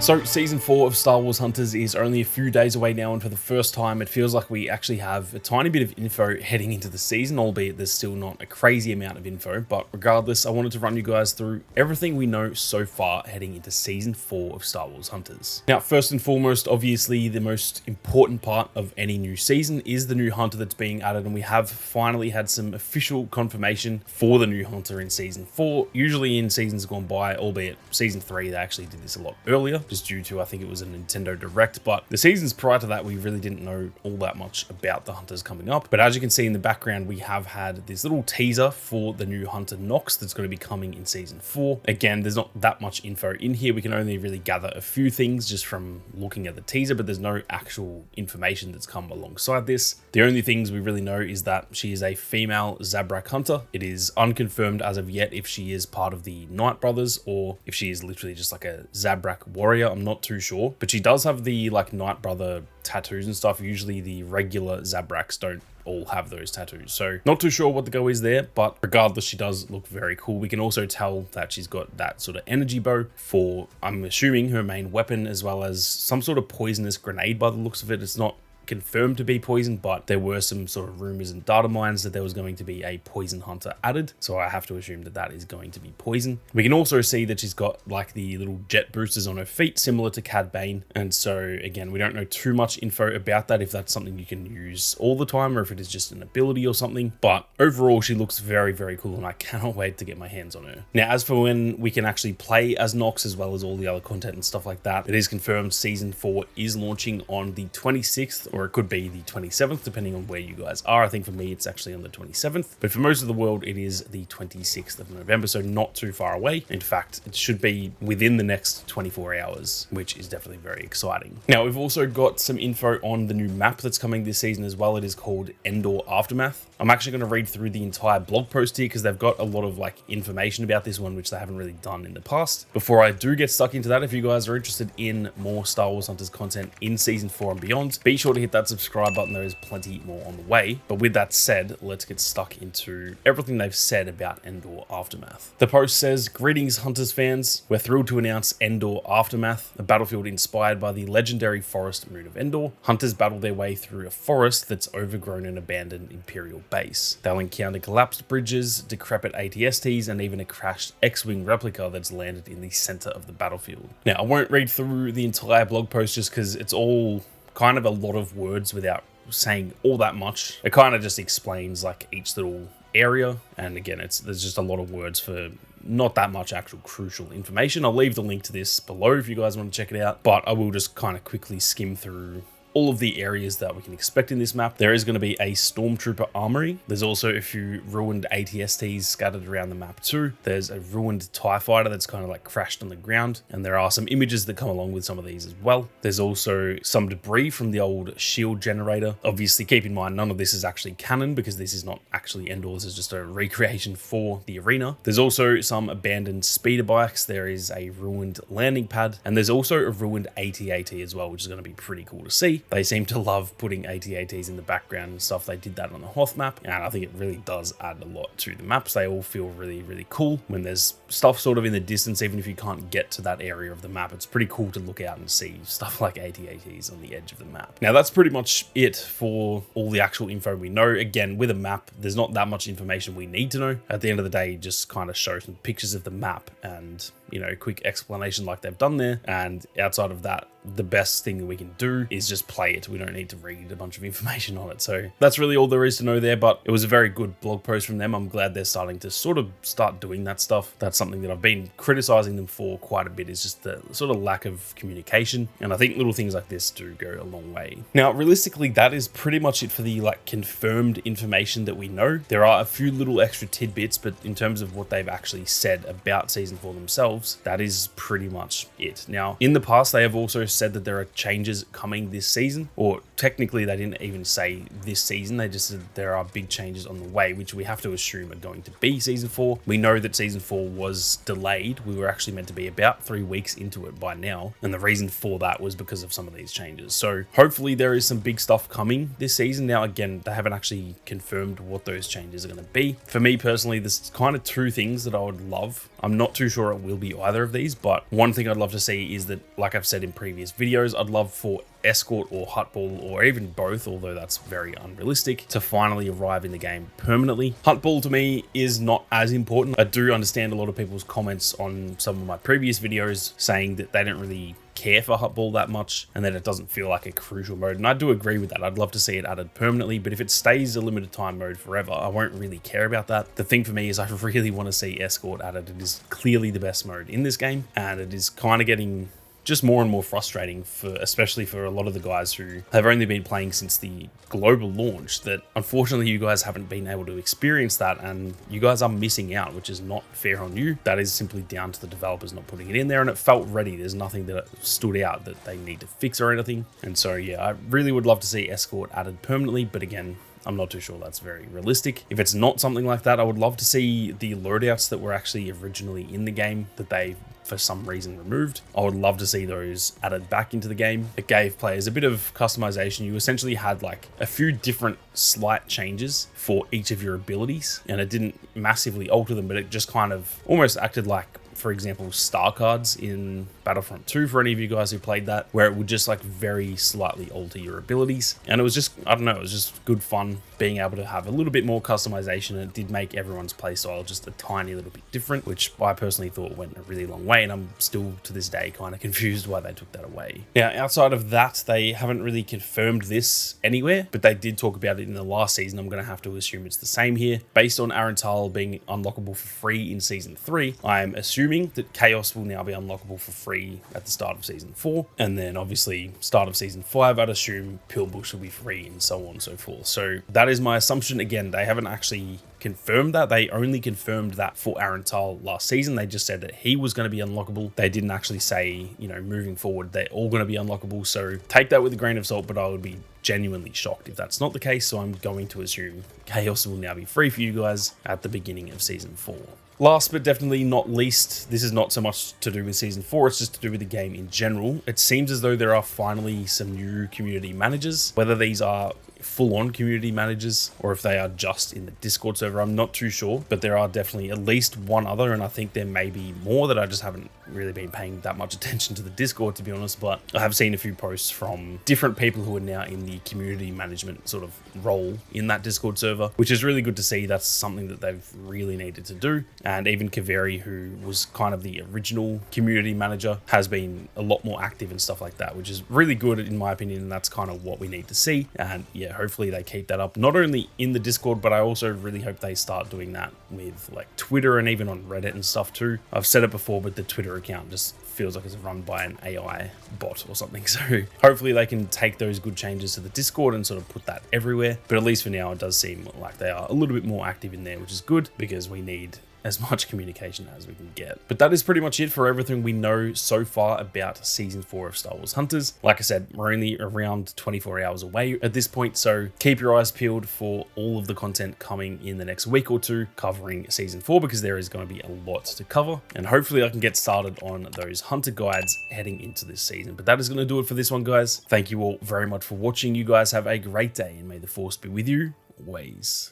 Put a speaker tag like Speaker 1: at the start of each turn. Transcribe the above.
Speaker 1: So season 4 of Star Wars Hunters is only a few days away now, and for the first time it feels like we actually have a tiny bit of info heading into the season, albeit there's still not a crazy amount of info. But regardless, I wanted to run you guys through everything we know so far heading into season 4 of Star Wars Hunters. Now, first and foremost, obviously the most important part of any new season is the new hunter that's being added, and we have finally had some official confirmation for the new hunter in season 4. Usually in seasons gone by, albeit season 3 they actually did this a lot earlier, just due to, I think it was a Nintendo Direct, but the seasons prior to that we really didn't know all that much about the hunters coming up. But as you can see in the background, we have had this little teaser for the new hunter Nox that's going to be coming in season 4. Again, there's not that much info in here. We can only really gather a few things just from looking at the teaser, but there's no actual information that's come alongside this. The only things we really know is that she is a female Zabrak hunter. It is unconfirmed as of yet if she is part of the Knight brothers or if she is literally just like a Zabrak warrior. I'm not too sure, but she does have the like Knight brother tattoos and stuff. Usually the regular Zabraks don't all have those tattoos, so not too sure what the go is there, but regardless, she does look very cool. We can also tell that she's got that sort of energy bow for, I'm assuming, her main weapon, as well as some sort of poisonous grenade by the looks of it. It's not confirmed to be poison, but there were some sort of rumors and data mines that there was going to be a poison hunter added, so I have to assume that that is going to be poison. We can also see that she's got like the little jet boosters on her feet similar to Cad Bane, and so again, we don't know too much info about that, if that's something you can use all the time or if it is just an ability or something. But overall she looks very, very cool, and I cannot wait to get my hands on her. Now, as for when we can actually play as Nox, as well as all the other content and stuff like that, it is confirmed season 4 is launching on the 26th, or it could be the 27th, depending on where you guys are. I think for me, it's actually on the 27th, but for most of the world, it is the 26th of November, so not too far away. In fact, it should be within the next 24 hours, which is definitely very exciting. Now, we've also got some info on the new map that's coming this season as well. It is called Endor Aftermath. I'm actually going to read through the entire blog post here because they've got a lot of like information about this one, which they haven't really done in the past. Before I do get stuck into that, if you guys are interested in more Star Wars Hunters content in season 4 and beyond, be sure to hit that subscribe button. There is plenty more on the way. But with that said, let's get stuck into everything they've said about Endor Aftermath. The post says, "Greetings Hunters fans, we're thrilled to announce Endor Aftermath, a battlefield inspired by the legendary forest moon of Endor. Hunters battle their way through a forest that's overgrown and abandoned Imperial base. They'll encounter collapsed bridges, decrepit ATSTs, and even a crashed X-Wing replica that's landed in the center of the battlefield." Now, I won't read through the entire blog post just because it's all kind of a lot of words without saying all that much. It kind of just explains like each little area, and again, there's just a lot of words for not that much actual crucial information. I'll leave the link to this below if you guys want to check it out, but I will just kind of quickly skim through all of the areas that we can expect in this map. There is going to be a Stormtrooper armory. There's also a few ruined ATSTs scattered around the map too. There's a ruined TIE fighter that's kind of like crashed on the ground, and there are some images that come along with some of these as well. There's also some debris from the old shield generator. Obviously, keep in mind, none of this is actually canon because this is not actually Endor. This is just a recreation for the arena. There's also some abandoned speeder bikes. There is a ruined landing pad, and there's also a ruined AT-AT as well, which is going to be pretty cool to see. They seem to love putting AT-ATs in the background and stuff. They did that on the Hoth map, and I think it really does add a lot to the maps. They all feel really, really cool when there's stuff sort of in the distance. Even if you can't get to that area of the map, it's pretty cool to look out and see stuff like AT-ATs on the edge of the map. Now, that's pretty much it for all the actual info we know. Again, with a map, there's not that much information we need to know. At the end of the day, just kind of show some pictures of the map and, you know, quick explanation like they've done there. And outside of that, the best thing that we can do is just play it. We don't need to read a bunch of information on it. So that's really all there is to know there, but it was a very good blog post from them. I'm glad they're starting to start doing that stuff. That's something that I've been criticizing them for quite a bit, is just the sort of lack of communication. And I think little things like this do go a long way. Now, realistically, that is pretty much it for the like confirmed information that we know. There are a few little extra tidbits, but in terms of what they've actually said about season 4 themselves, that is pretty much it. Now, in the past, they have also said that there are changes coming this season, or technically they didn't even say this season, they just said there are big changes on the way, which we have to assume are going to be season 4. We know that season 4 was delayed. We were actually meant to be about 3 weeks into it by now, and the reason for that was because of some of these changes. So hopefully there is some big stuff coming this season. Now again, they haven't actually confirmed what those changes are going to be. For me personally, there's kind of 2 things that I would love. I'm not too sure it will be either of these, but one thing I'd love to see is that, like I've said in previous videos, I'd love for Escort or Huttball, or even both, although that's very unrealistic, to finally arrive in the game permanently. Huttball to me is not as important. I do understand a lot of people's comments on some of my previous videos saying that they don't really care for Huttball that much and that it doesn't feel like a crucial mode, and I do agree with that. I'd love to see it added permanently, but if it stays a limited time mode forever, I won't really care about that. The thing for me is I really want to see Escort added. It is clearly the best mode in this game, and it is kind of getting just more and more frustrating, especially for a lot of the guys who have only been playing since the global launch, that unfortunately you guys haven't been able to experience that, and you guys are missing out, which is not fair on you. That is simply down to the developers not putting it in there, and it felt ready. There's nothing that stood out that they need to fix or anything. And so yeah, I really would love to see Escort added permanently, but again, I'm not too sure that's very realistic. If it's not something like that, I would love to see the loadouts that were actually originally in the game that they for some reason removed. I would love to see those added back into the game. It gave players a bit of customization. You essentially had like a few different slight changes for each of your abilities, and it didn't massively alter them, but it just kind of almost acted like, for example, star cards in Battlefront 2 for any of you guys who played that, where it would just like very slightly alter your abilities. And it was just, I don't know, it was just good fun being able to have a little bit more customization, and it did make everyone's playstyle just a tiny little bit different, which I personally thought went a really long way, and I'm still to this day kind of confused why they took that away. Now, outside of that, they haven't really confirmed this anywhere, but they did talk about it in the last season. I'm going to have to assume it's the same here. Based on Arental being unlockable for free in Season 3, I'm assuming that Chaos will now be unlockable for free at the start of Season 4, and then obviously start of Season 5, I'd assume Pillbush will be free, and so on and so forth. So that is my assumption. Again, they haven't actually confirmed that. They only confirmed that for Arental last season. They just said that he was going to be unlockable. They didn't actually say, you know, moving forward, they're all going to be unlockable. So take that with a grain of salt, but I would be genuinely shocked if that's not the case. So I'm going to assume Chaos will now be free for you guys at the beginning of Season 4. Last but definitely not least, this is not so much to do with Season 4, it's just to do with the game in general. It seems as though there are finally some new community managers. Whether these are full-on community managers or if they are just in the Discord server, I'm not too sure, but there are definitely at least one other, and I think there may be more that I just haven't really been paying that much attention to the Discord, to be honest. But I have seen a few posts from different people who are now in the community management sort of role in that Discord server, which is really good to see. That's something that they've really needed to do. And even Kaveri, who was kind of the original community manager, has been a lot more active and stuff like that, which is really good in my opinion, and that's kind of what we need to see. And yeah, hopefully they keep that up, not only in the Discord, but I also really hope they start doing that with like Twitter and even on Reddit and stuff too. I've said it before, but the Twitter account just feels like it's run by an AI bot or something. So hopefully they can take those good changes to the Discord and sort of put that everywhere. But at least for now, it does seem like they are a little bit more active in there, which is good because we need as much communication as we can get. But that is pretty much it for everything we know so far about Season 4 of Star Wars Hunters. Like I said, we're only around 24 hours away at this point, so keep your eyes peeled for all of the content coming in the next week or two covering Season 4, because there is going to be a lot to cover, and hopefully I can get started on those Hunter guides heading into this season. But that is going to do it for this one, guys. Thank you all very much for watching. You guys have a great day, and may the Force be with you always.